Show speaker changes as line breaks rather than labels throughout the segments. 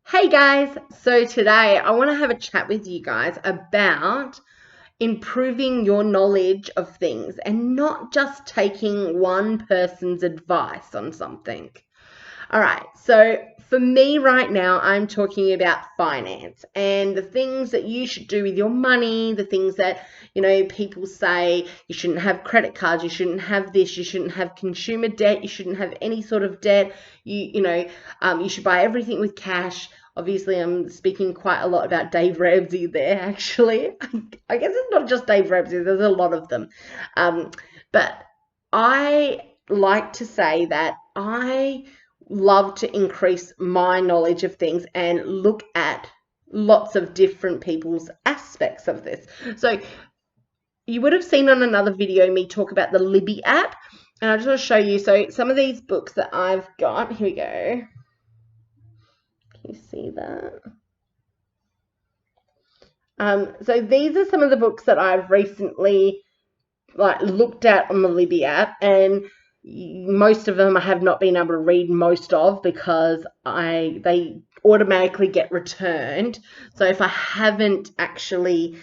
Hey guys, so today I want to have a chat with you guys about improving your knowledge of things and not just taking one person's advice on something. All right, so for me right now, I'm talking about finance and the things that you should do with your money, the things that, people say you shouldn't have credit cards, you shouldn't have this, you shouldn't have consumer debt, you shouldn't have any sort of debt, you should buy everything with cash. Obviously, I'm speaking quite a lot about Dave Ramsey there, actually. I guess it's not just Dave Ramsey, there's a lot of them. But I like to say that I love to increase my knowledge of things and look at lots of different people's aspects of this. So you would have seen on another video me talk about the Libby app, and I just want to show you. So some of these books that I've got, here we go. Can you see that? So these are some of the books that I've recently looked at on the Libby app, and most of them I have not been able to read most of because they automatically get returned. So if I haven't actually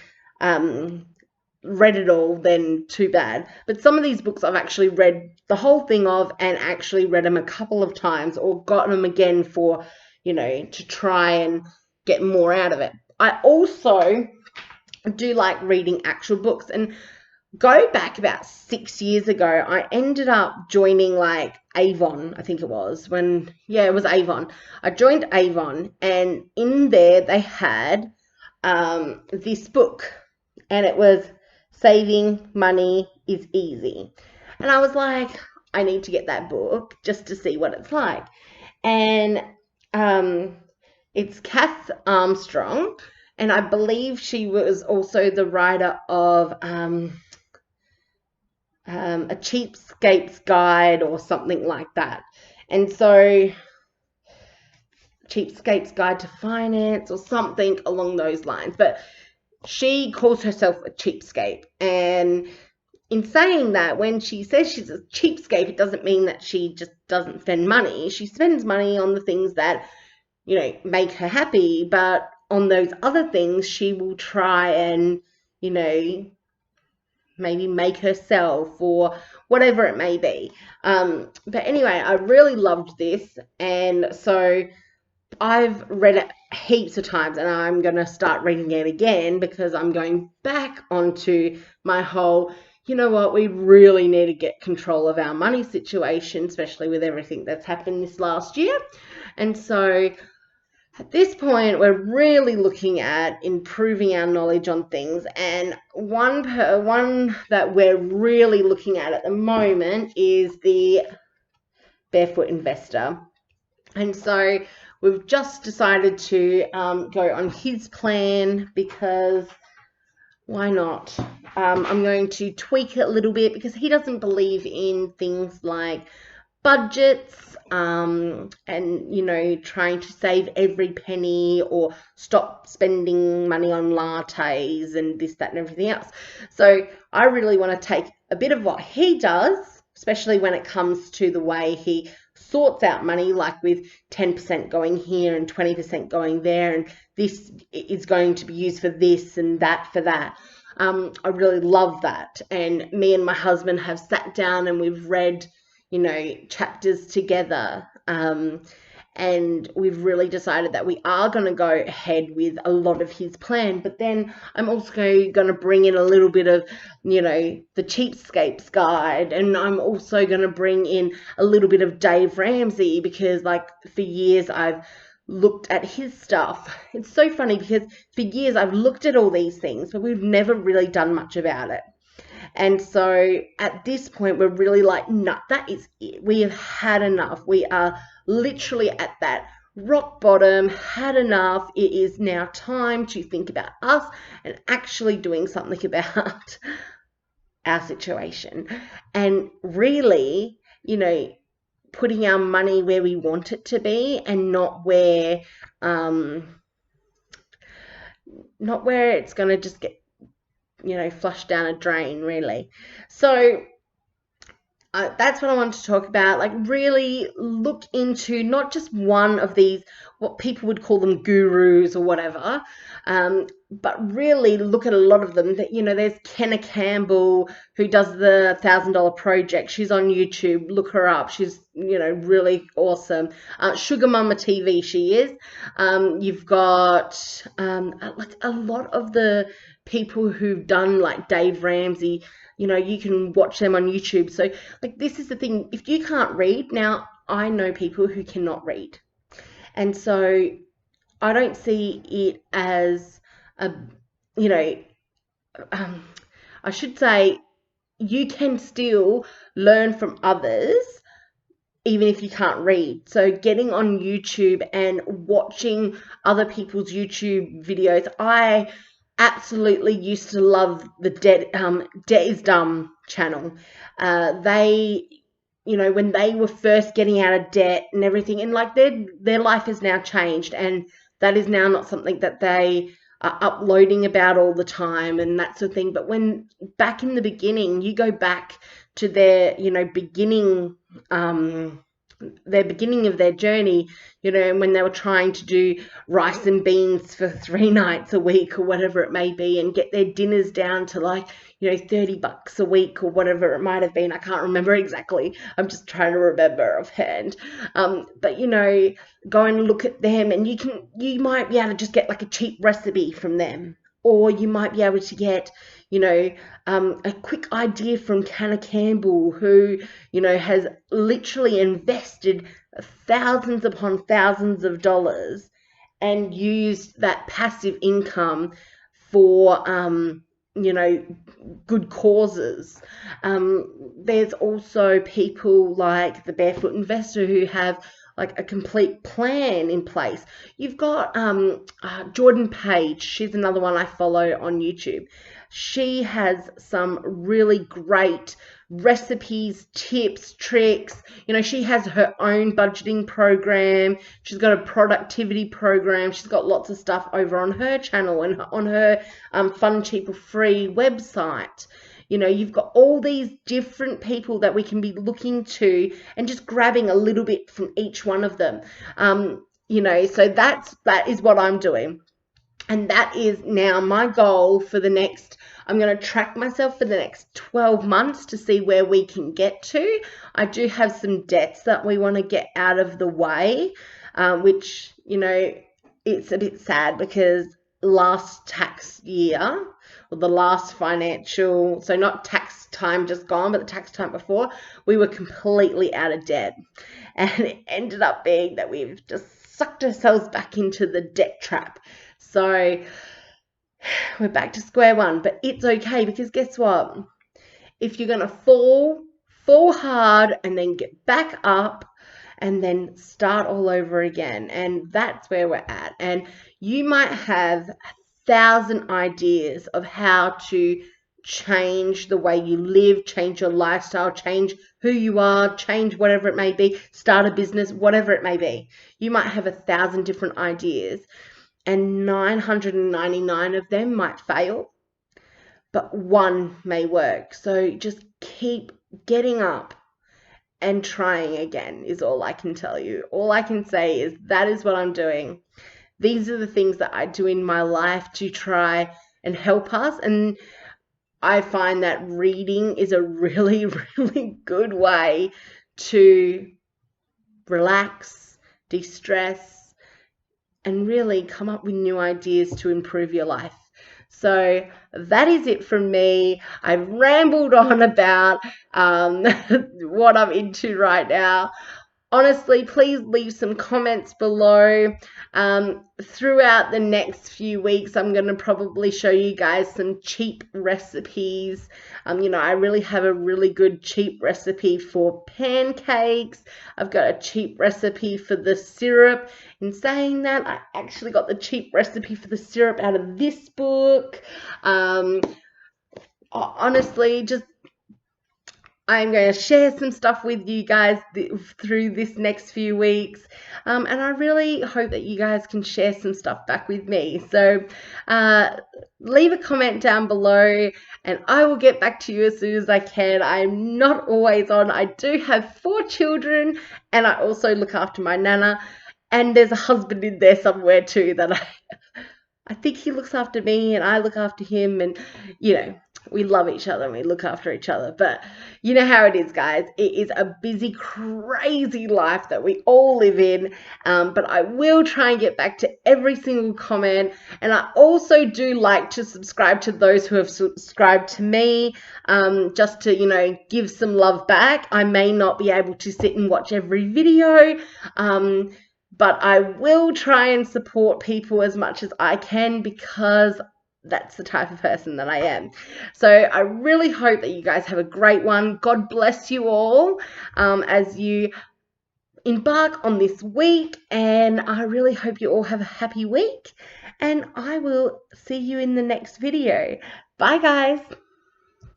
read it all, then too bad. But some of these books I've actually read the whole thing of and actually read them a couple of times or got them again for, to try and get more out of it. I also do like reading actual books, and go back about 6 years ago, I ended up joining like Avon, I think it was it was Avon. I joined Avon, and in there they had this book, and it was Saving Money is Easy. And I was like, I need to get that book just to see what it's like. And it's Kath Armstrong, and I believe she was also the writer of a cheapskate's guide or something like that. And so cheapskate's guide to finance or something along those lines. But she calls herself a cheapskate. And in saying that, when she says she's a cheapskate, it doesn't mean that she just doesn't spend money. She spends money on the things that, make her happy. But on those other things, she will try and, maybe make herself or whatever it may be. But anyway, I really loved this, and so I've read it heaps of times, and I'm going to start reading it again because I'm going back onto my whole, you know what, we really need to get control of our money situation, especially with everything that's happened this last year. And so at this point, we're really looking at improving our knowledge on things, and one that we're really looking at the moment is the Barefoot Investor. And so we've just decided to go on his plan because why not? I'm going to tweak it a little bit because he doesn't believe in things like budgets and trying to save every penny or stop spending money on lattes and this, that, and everything else. So I really want to take a bit of what he does, especially when it comes to the way he sorts out money, like with 10% going here and 20% going there, and this is going to be used for this and that for that. I really love that. And me and my husband have sat down and we've read chapters together, and we've really decided that we are going to go ahead with a lot of his plan. But then I'm also going to bring in a little bit of the cheapskate's guide, and I'm also going to bring in a little bit of Dave Ramsey because for years I've looked at his stuff. It's so funny because for years I've looked at all these things, but we've never really done much about it. And so at this point, we're really like, no, that is it. We have had enough. We are literally at that rock bottom, had enough. It is now time to think about us and actually doing something about our situation. And really, putting our money where we want it to be and not where it's going to just get flushed down a drain, really. So that's what I want to talk about. Like, really look into not just one of these, what people would call them gurus or whatever, but really look at a lot of them. That, you know, there's Kenna Campbell, who does the $1,000 project. She's on YouTube. Look her up. She's, you know, really awesome. Sugar Mama TV, she is. You've got like a lot of the people who've done, like Dave Ramsey. You know, you can watch them on YouTube. So, like, this is the thing. If you can't read, now I know people who cannot read. And so I don't see it as a, you know, I should say you can still learn from others even if you can't read. So getting on YouTube and watching other people's YouTube videos, I absolutely used to love the debtisdum channel. They, you know, when they were first getting out of debt and everything, and like their life has now changed, and that is now not something that they are uploading about all the time and that sort of thing. But when back in the beginning, you go back to their, you know, beginning of their journey, you know, when they were trying to do rice and beans for 3 nights a week or whatever it may be, and get their dinners down to, like, you know, $30 a week or whatever it might have been. I can't remember exactly. I'm just trying to remember offhand. But, you know, go and look at them, and you might be able to just get like a cheap recipe from them, or you might be able to get, you know, a quick idea from Kenna Campbell, who, you know, has literally invested thousands upon thousands of dollars and used that passive income for, you know, good causes. There's also people like the Barefoot Investor who have like a complete plan in place. You've got Jordan Page. She's another one I follow on YouTube. She has some really great recipes, tips, tricks. You know, she has her own budgeting program. She's got a productivity program. She's got lots of stuff over on her channel and on her Fun, Cheap or Free website. You know, you've got all these different people that we can be looking to and just grabbing a little bit from each one of them. You know, so that is what I'm doing. And that is now my goal for the next, I'm going to track myself for the next 12 months to see where we can get to. I do have some debts that we want to get out of the way, which, you know, it's a bit sad because last tax year, or the last financial, so not tax time just gone, but the tax time before, we were completely out of debt. And it ended up being that we've just sucked ourselves back into the debt trap. So we're back to square one, but it's okay, because guess what? If you're going to fall hard and then get back up and then start all over again. And that's where we're at. And you might have 1,000 ideas of how to change the way you live, change your lifestyle, change who you are, change whatever it may be, start a business, whatever it may be. You might have 1,000 different ideas, and 999 of them might fail, but one may work. So just keep getting up and trying again is all I can tell you. All I can say is that is what I'm doing. These are the things that I do in my life to try and help us. And I find that reading is a really, really good way to relax, de-stress, and really come up with new ideas to improve your life. So that is it from me. I've rambled on about what I'm into right now. Honestly, please leave some comments below. Throughout the next few weeks, I'm going to probably show you guys some cheap recipes. You know, I really have a really good cheap recipe for pancakes. I've got a cheap recipe for the syrup. In saying that, I actually got the cheap recipe for the syrup out of this book. Honestly, just I'm going to share some stuff with you guys through this next few weeks. And I really hope that you guys can share some stuff back with me. So leave a comment down below and I will get back to you as soon as I can. I'm not always on. I do have 4 children and I also look after my nana. And there's a husband in there somewhere too that I think he looks after me and I look after him, and we love each other and we look after each other. But you know how it is, guys. It is a busy, crazy life that we all live in. But I will try and get back to every single comment. And I also do like to subscribe to those who have subscribed to me, just to, give some love back. I may not be able to sit and watch every video, but I will try and support people as much as I can because that's the type of person that I am. So I really hope that you guys have a great one. God bless you all as you embark on this week, and I really hope you all have a happy week, and I will see you in the next video. Bye, guys.